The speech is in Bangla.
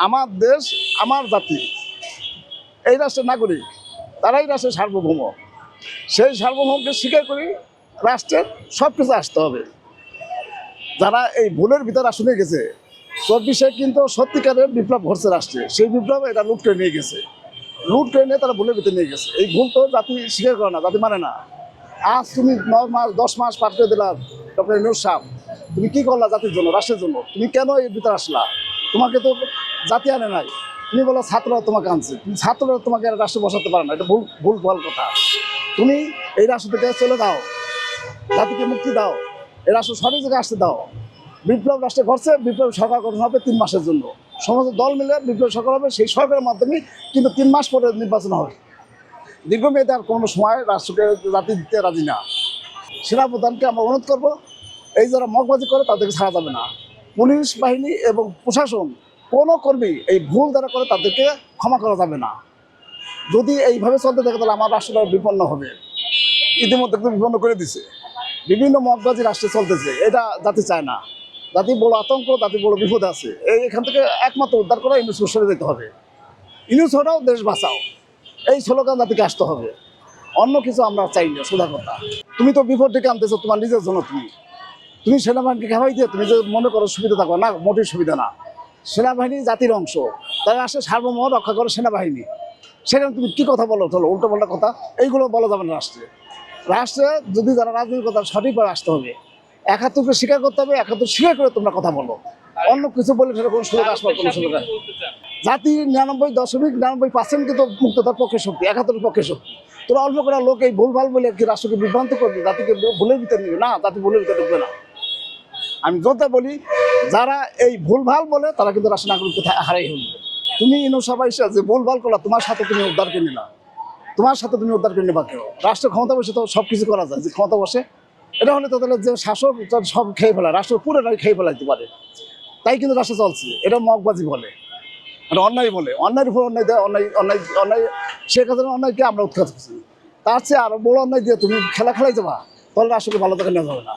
আমার দেশ, আমার জাতি, এই রাষ্ট্রের নাগরিক, তারাই রাষ্ট্রের সার্বভৌম। সেই সার্বভৌমকে স্বীকার করি রাষ্ট্রের সব কিছু আসতে হবে। যারা এই ভুলের ভিতরে আসলে গেছে, 24-এ কিন্তু সত্যিকারের বিপ্লব ঘটছে রাষ্ট্রে, সেই বিপ্লব এটা লুট করে নিয়ে গেছে, লুট করে নিয়ে তারা ভুলের ভিতরে নিয়ে গেছে। এই ভুল তো জাতি স্বীকার করে না, জাতি মানে না। আজ তুমি 9 মাস 10 মাস পার করে দিলা ডক্টর ইউনূস সাহেব, তুমি কি করলা জাতির জন্য, রাষ্ট্রের জন্য? তুমি কেন এর ভিতরে আসলা? তোমাকে তো জাতি আনে নাই, তুমি বলো ছাত্ররা তোমাকে আনছে, তুমি ছাত্ররা তোমাকে রাষ্ট্রে বসাতে পারে না, এটা ভুল ভুল কথা। তুমি এই রাষ্ট্র থেকে চলে দাও, জাতিকে মুক্তি দাও, এই রাষ্ট্র সঠিক জায়গায় আসতে দাও। বিপ্লব রাষ্ট্রে ঘটছে, বিপ্লব সরকার গঠন হবে 3 মাসের জন্য, সমস্ত দল মিলে বিপ্লব সরকার হবে, সেই সরকারের মাধ্যমে কিন্তু 3 মাস পরে নির্বাচন হবে। দীর্ঘমেয়াদে আর কোনো সময় রাষ্ট্রকে জাতি দিতে রাজি না। সেনাপ্রধানকে আমরা অনুরোধ করবো, এই যারা মগবাজি করে তাদেরকে ছাড়া যাবে না। পুলিশ বাহিনী এবং প্রশাসন কোনো কর্মী এই ভুল যারা করে তাদেরকে ক্ষমা করা যাবে না। যদি এইভাবে চলতে থাকে তাহলে আমার রাষ্ট্রটা বিপন্ন হবে। ইতিমধ্যে কিন্তু বিপন্ন করে দিছে, বিভিন্ন মগবাজি রাষ্ট্রে চলতেছে, এটা জাতি চায় না। জাতি বড় আতঙ্ক, জাতি বড় বিপদ আছে। এখান থেকে একমাত্র উদ্ধার করা ইউনূস সরে যেতে হবে। ইউনূস হটাও দেশ বাঁচাও, এই স্লোগান জাতিকে আসতে হবে। অন্য কিছু আমরা চাই না। সোজা কথা, তুমি তো বিপদ ডেকে আনতেছো তোমার নিজের জন্য। তুমি সেনাবাহিনীকে খেপাই দিয়ে তুমি যে মনে করো সুবিধা থাকো না, মোটেই সুবিধা না। সেনাবাহিনী জাতির অংশ, তারা আসে সার্বভৌম রক্ষা করে সেনাবাহিনী। সেখানে তুমি কী কথা বলো, চলো উল্টো পাল্টা কথা এইগুলো বলা যাবে না রাষ্ট্রে। রাষ্ট্রে যদি যারা রাজনীতির কথা সঠিকভাবে আসতে হবে, 71কে স্বীকার করতে হবে, 71 স্বীকার করে তোমরা কথা বলো। অন্য কিছু বলে সেটা কোনো সুযোগ আসবার কোনো সুযোগ নেই। জাতি 99.99% কিন্তু মুক্ততার পক্ষে শক্তি, 71-এর পক্ষে শক্তি। তোরা অল্প করে লোক এই ভুলভাল বলে কি রাষ্ট্রকে বিভ্রান্ত করবে, জাতিকে ভুলের ভিতরে নিবে না, জাতি ভুলের ভিতরে ঢুকবে না। আমি যত বলি, যারা এই ভুলভাল বলে তারা কিন্তু রাষ্ট্র নাগরিককে হারাই হল। তুমি ইউনূস যে ভুলভাল করলা, তোমার সাথে তুমি উদ্ধার করে নিলা, তোমার সাথে তুমি উদ্ধার করে নেবা কেউ? রাষ্ট্র ক্ষমতা বসে তো সব কিছু করা যায়, যে ক্ষমতা বসে এটা হলে তো তাহলে যে শাসক সব খেয়ে ফেলা, রাষ্ট্র পুরোটাই খেয়ে ফেলাইতে পারে। তাই কিন্তু রাষ্ট্র চলছে, এটা মগবাজি বলে, এটা অন্যায় বলে, অন্যায়ের উপর অন্যায় দেয়, অন্যায় শেখ হাসিনার অন্যায়কে আমরা উৎখাত করছি। তার চেয়ে আরো বড় অন্যায় দিয়ে তুমি খেলাই যাবা, তাহলে রাষ্ট্রকে ভালো জায়গায় নেওয়া যাবে না।